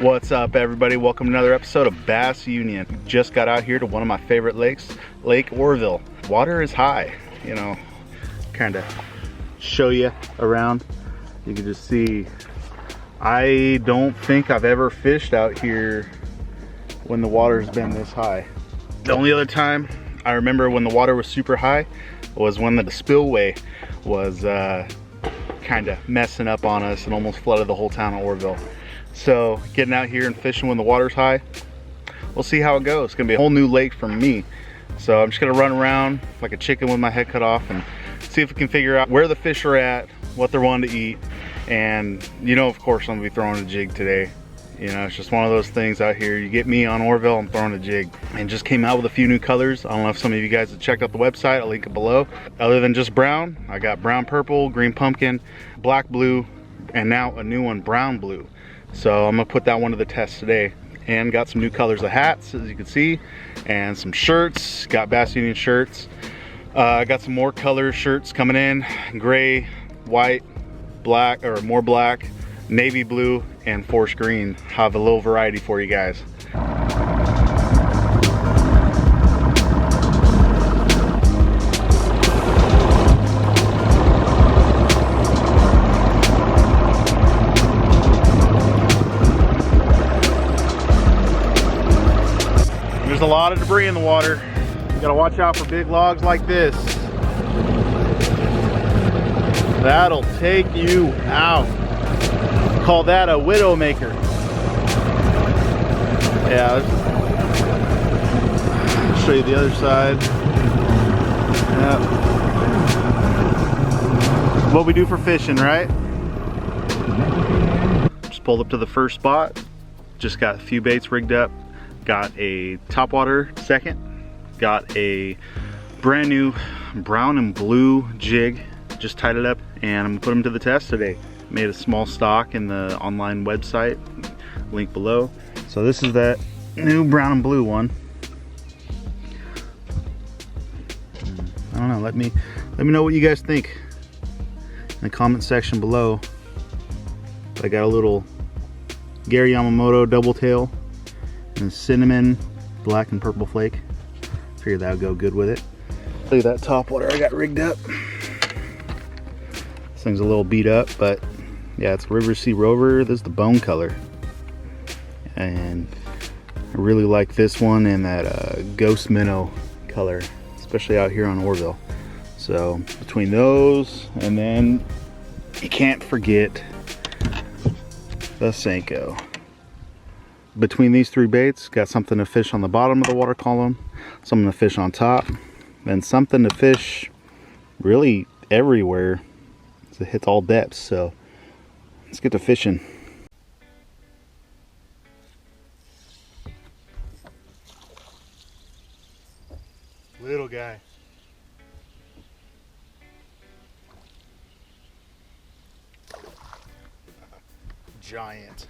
What's up, everybody? Welcome to another episode of Bass Union. Just got out here to one of my favorite lakes, Lake Oroville. Water is high, you know, kind of show you around. You can just see, I don't think I've ever fished out here when the water's been this high. The only other time I remember when the water was super high was when the spillway was kind of messing up on us and almost flooded the whole town of Oroville. So getting out here and fishing when the water's high, we'll see how it goes. It's gonna be a whole new lake for me. So I'm just gonna run around like a chicken with my head cut off and see if we can figure out where the fish are at, what they're wanting to eat. And you know, of course, I'm gonna be throwing a jig today. You know, it's just one of those things out here. You get me on Oroville, I'm throwing a jig. And just came out with a few new colors. I don't know if some of you guys have checked out the website. I'll link it below. Other than just brown, I got brown purple, green pumpkin, black blue, and now a new one, brown blue. So I'm gonna put that one to the test today. And got some new colors of hats, as you can see, and some shirts. Got Bass Union shirts. Got some more color shirts coming in: gray, white, black, or more black, navy blue, and forest green. Have a little variety for you guys. There's a lot of debris in the water. You gotta watch out for big logs like this. That'll take you out. Call that a widow maker. Yeah, I'll show you the other side. Yeah. What we do for fishing, right? Just pulled up to the first spot. Just got a few baits rigged up. Got a topwater second. Got a brand new brown and blue jig. Just tied it up and I'm gonna put them to the test today. Made a small stock in the online website, link below. So this is that new brown and blue one. I don't know, let me know what you guys think in the comment section below. I got a little Gary Yamamoto double tail and cinnamon, black and purple flake. Figured that would go good with it. Look at that top water I got rigged up. This thing's a little beat up, but yeah, it's River Sea Rover. This is the bone color. And I really like this one and that ghost minnow color, especially out here on Oroville. So between those, and then you can't forget the Senko. Between these three baits, got something to fish on the bottom of the water column, something to fish on top, and something to fish really everywhere. It hits all depths, so let's get to fishing. Little guy. Giant.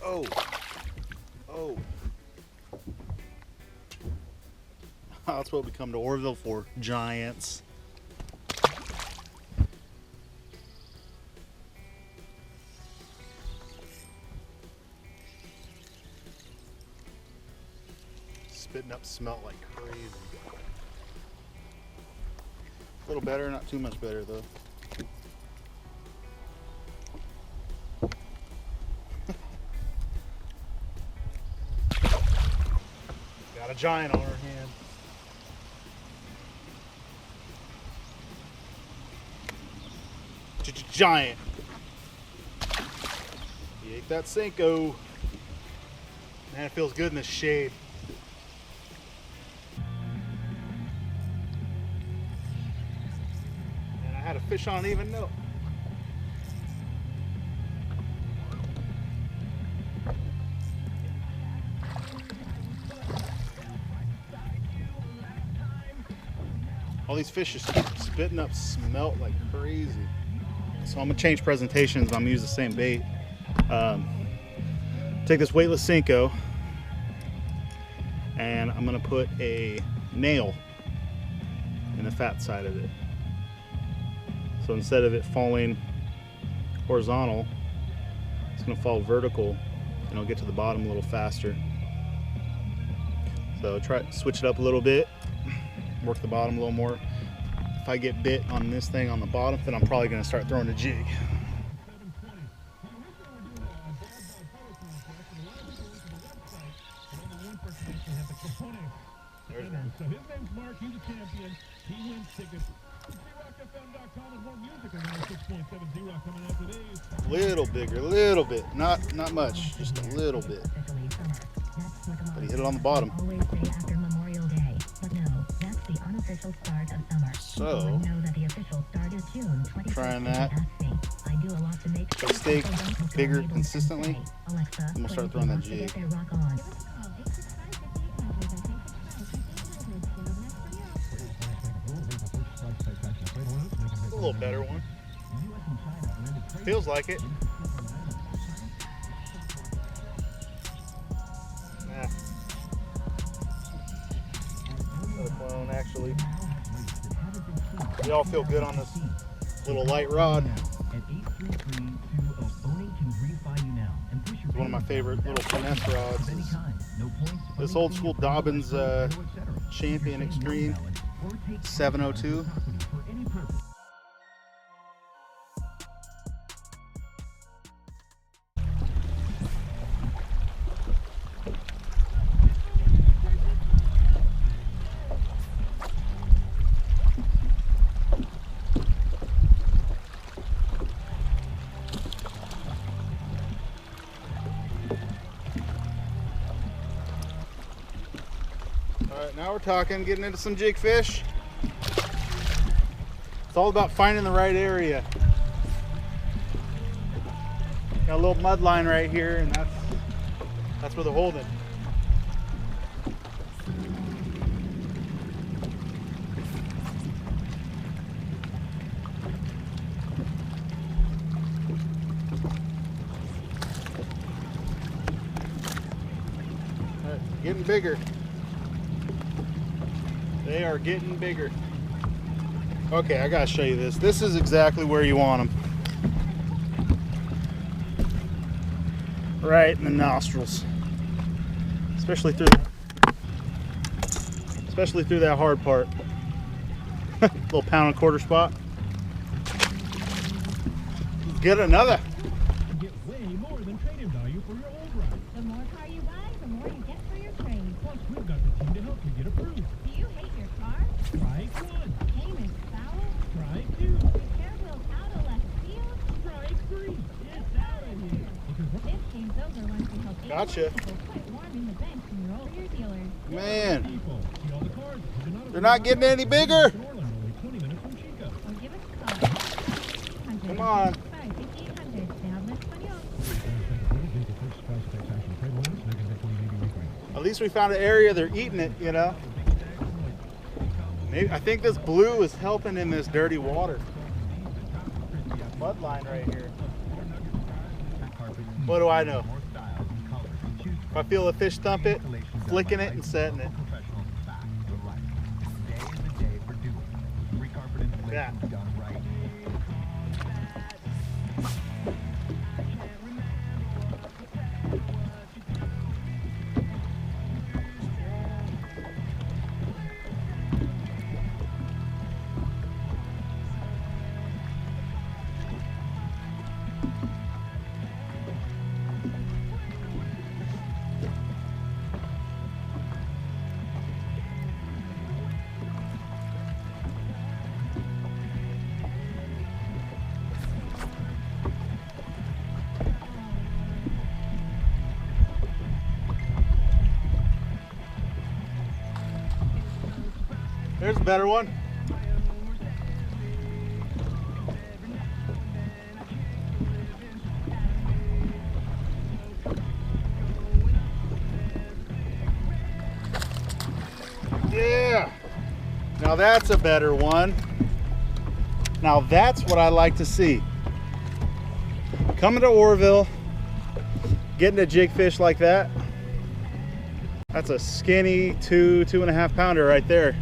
Oh. Oh. That's what we come to Oroville for, giants. Spitting up smelt like crazy. A little better, not too much better though. Got a giant on her hand. Giant. You ate that Senko. Man, it feels good in the shade. And I had a fish on, I didn't even know. All these fish just keep spitting up smelt like crazy. So I'm gonna change presentations, but I'm gonna use the same bait. Take this weightless Senko and I'm gonna put a nail in the fat side of it. So instead of it falling horizontal, it's going to fall vertical, and it'll get to the bottom a little faster. So try switch it up a little bit, work the bottom a little more. If I get bit on this thing on the bottom, then I'm probably going to start throwing a jig. There's one. So his name's Mark, he's a champion. He wins tickets. ZRockFM.com and more music around 6.7 Z-Rock coming out today. Little bigger, little bit. Not much, just a little bit. But he hit it on the bottom. So, trying that. If I stay bigger consistently, then we'll start throwing that jig. A little better one. Feels like it. Nah. Another clone, actually. We all feel good on this little light rod. It's one of my favorite little finesse rods. This old school Dobbins Champion Extreme 702. Alright, now we're talking, getting into some jig fish. It's all about finding the right area. Got a little mud line right here, and that's where they're holding. Alright, getting bigger. They are getting bigger. Okay, I gotta show you this. This is exactly where you want them. Right in the nostrils. Especially through that hard part. Little pound and quarter spot. Get another. Get way more than trade-in value for your old ride. The more car you buy, the more you get for your trade. Plus, we've got the team to help you get approved. Do you hate your car? Try one. Payment foul? Try two. Repair wheels out of left field? Try three. It's out of here. This game's over once you help Gotcha. people quit warming the bench when you roll your dealers. Man, People, see all the cars. they're not getting any bigger. In Orland, only 20 minutes from Chico. Or give us a call. Come on. 5800. Te habla español. At least we found an area they're eating it, you know. Maybe, I think this blue is helping in this dirty water. Mud line right here. What do I know? If I feel a fish thump it, flicking it and setting it. Yeah. There's a better one. Yeah. Now that's a better one. Now that's what I like to see. Coming to Oroville, getting a jig fish like that. That's a skinny 2.5 pounder right there.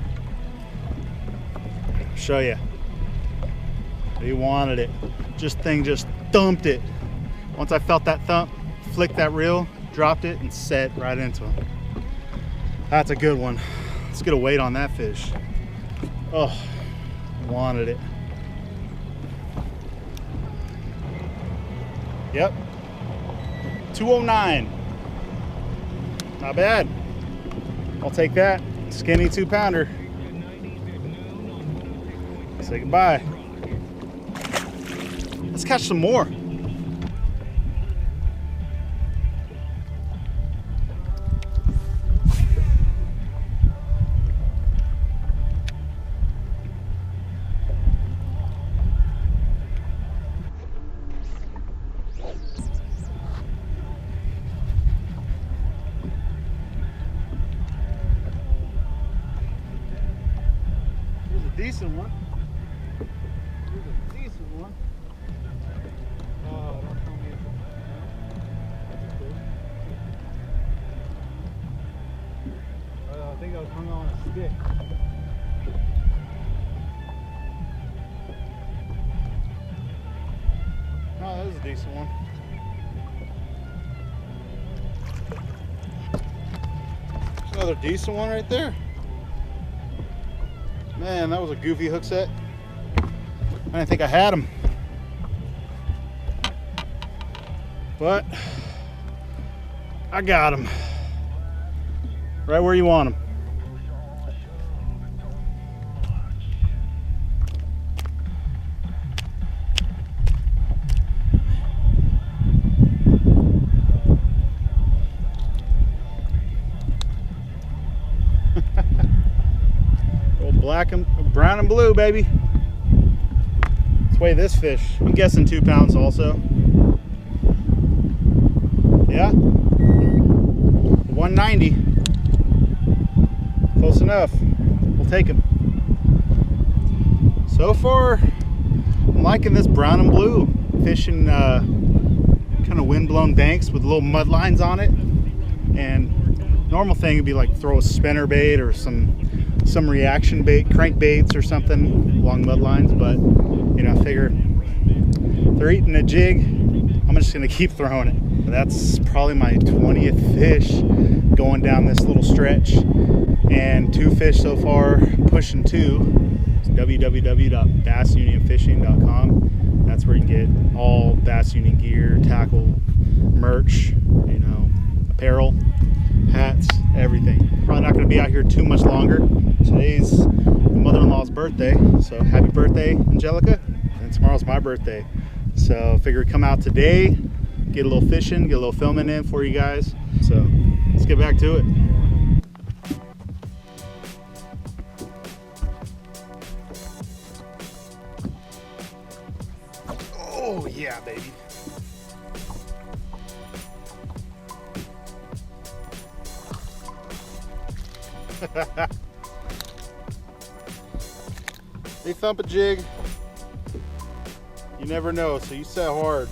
Show you. He wanted it. Thing just thumped it. Once I felt that thump, flicked that reel, dropped it, and set right into him. That's a good one. Let's get a weight on that fish. Oh, wanted it. Yep, 209. Not bad. I'll take that. Skinny 2-pounder. Say goodbye. Let's catch some more. Decent one. Here's a decent one. Oh, don't tell me it's I think I was hung on a stick. Oh, that is a decent one. There's another decent one right there. Man, that was a goofy hook set. I didn't think I had him. But I got him. Right where you want him. Black and brown and blue, baby. Let's weigh this fish. I'm guessing 2 pounds also. Yeah, 190. Close enough. We'll take him. So far, I'm liking this brown and blue. Fishing kind of wind-blown banks with little mud lines on it. And normal thing would be like throw a spinner bait or some reaction bait, crankbaits or something along mud lines, but you know, I figure they're eating a jig, I'm just gonna keep throwing it. That's probably my 20th fish going down this little stretch, and 2 fish so far, pushing 2. It's www.bassunionfishing.com. That's where you can get all Bass Union gear, tackle, merch, you know, apparel, hats, everything. Probably not going to be out here too much longer. Today's my mother-in-law's birthday, so happy birthday, Angelica. And tomorrow's my birthday, so figured come out today, get a little fishing, get a little filming in for you guys. So let's get back to it. Oh yeah, baby. They thump a jig, you never know, so you set hard.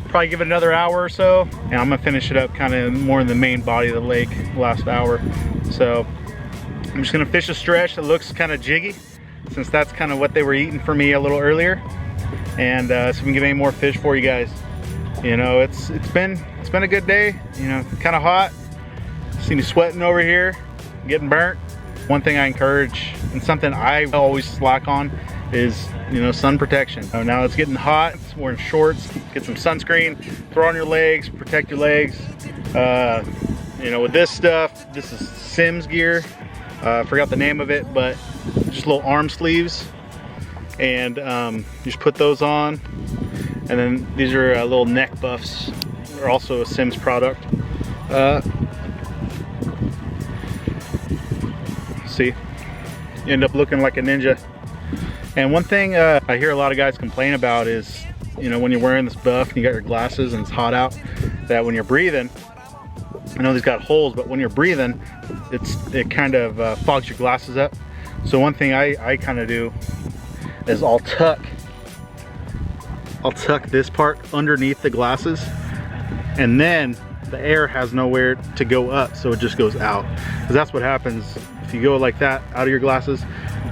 Probably give it another hour or so, and I'm gonna finish it up kind of more in the main body of the lake last hour. So I'm just gonna fish a stretch that looks kind of jiggy, since that's kind of what they were eating for me a little earlier, and so we can get any more fish for you guys. You know, it's been a good day. You know, kind of hot. See me sweating over here, getting burnt. One thing I encourage, and something I always slack on, is, you know, sun protection. So now it's getting hot, it's wearing shorts, get some sunscreen, throw on your legs, protect your legs. You know, with this stuff, this is Simms gear. Forgot the name of it, but just little arm sleeves. And you just put those on. And then these are little neck buffs. They're also a Simms product. See, you end up looking like a ninja. And one thing I hear a lot of guys complain about is, you know, when you're wearing this buff and you got your glasses and it's hot out, that when you're breathing, I know these got holes, but when you're breathing, it kind of fogs your glasses up. So one thing I kind of do is I'll tuck this part underneath the glasses, and then the air has nowhere to go up, so it just goes out. Because that's what happens if you go like that out of your glasses.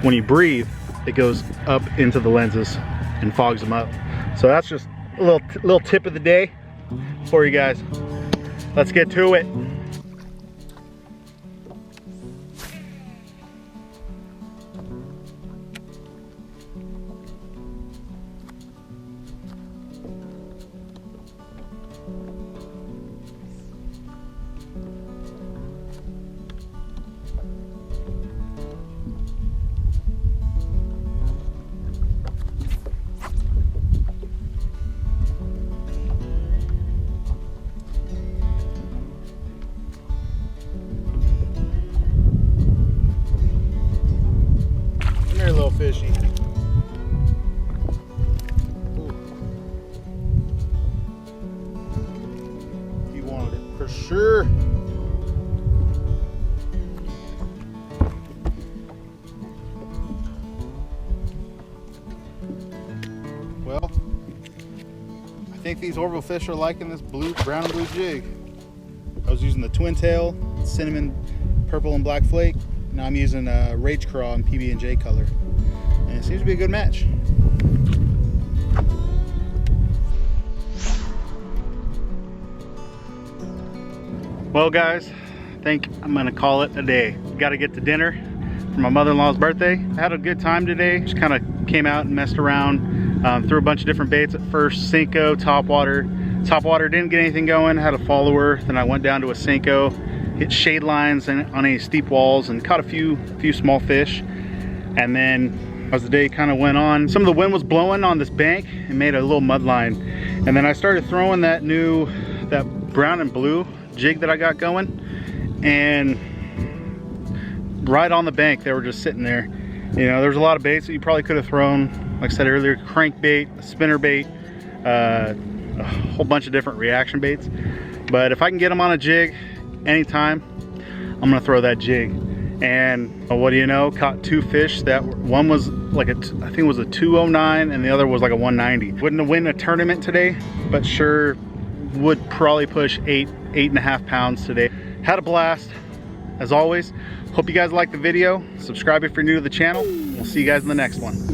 when you breathe, it goes up into the lenses and fogs them up. So that's just a little tip of the day for you guys. Let's get to it. Little fishy. Ooh. He wanted it for sure. Well, I think these Oroville fish are liking this brown and blue jig. I was using the twin tail, cinnamon, purple and black flake. Now I'm using Rage Craw in PB&J color. And it seems to be a good match. Well guys, I think I'm gonna call it a day. Gotta get to dinner for my mother-in-law's birthday. I had a good time today. Just kind of came out and messed around. Threw a bunch of different baits at first. Senko, topwater. Topwater didn't get anything going, had a follower. Then I went down to a Senko. Hit shade lines and on any steep walls and caught a few small fish. And then as the day kind of went on, some of the wind was blowing on this bank and made a little mud line. And then I started throwing that brown and blue jig that I got going, and right on the bank they were just sitting there. You know, there's a lot of baits that you probably could have thrown, like I said earlier, crankbait, spinner bait, a whole bunch of different reaction baits. But if I can get them on a jig anytime, I'm gonna throw that jig. And what do you know, caught two fish. That one was like I think it was a 209 and the other was like a 190. Wouldn't have win a tournament today, but sure would probably push 8.5 pounds today. Had a blast as always. Hope you guys liked the video. Subscribe if you're new to the channel. We'll see you guys in the next one.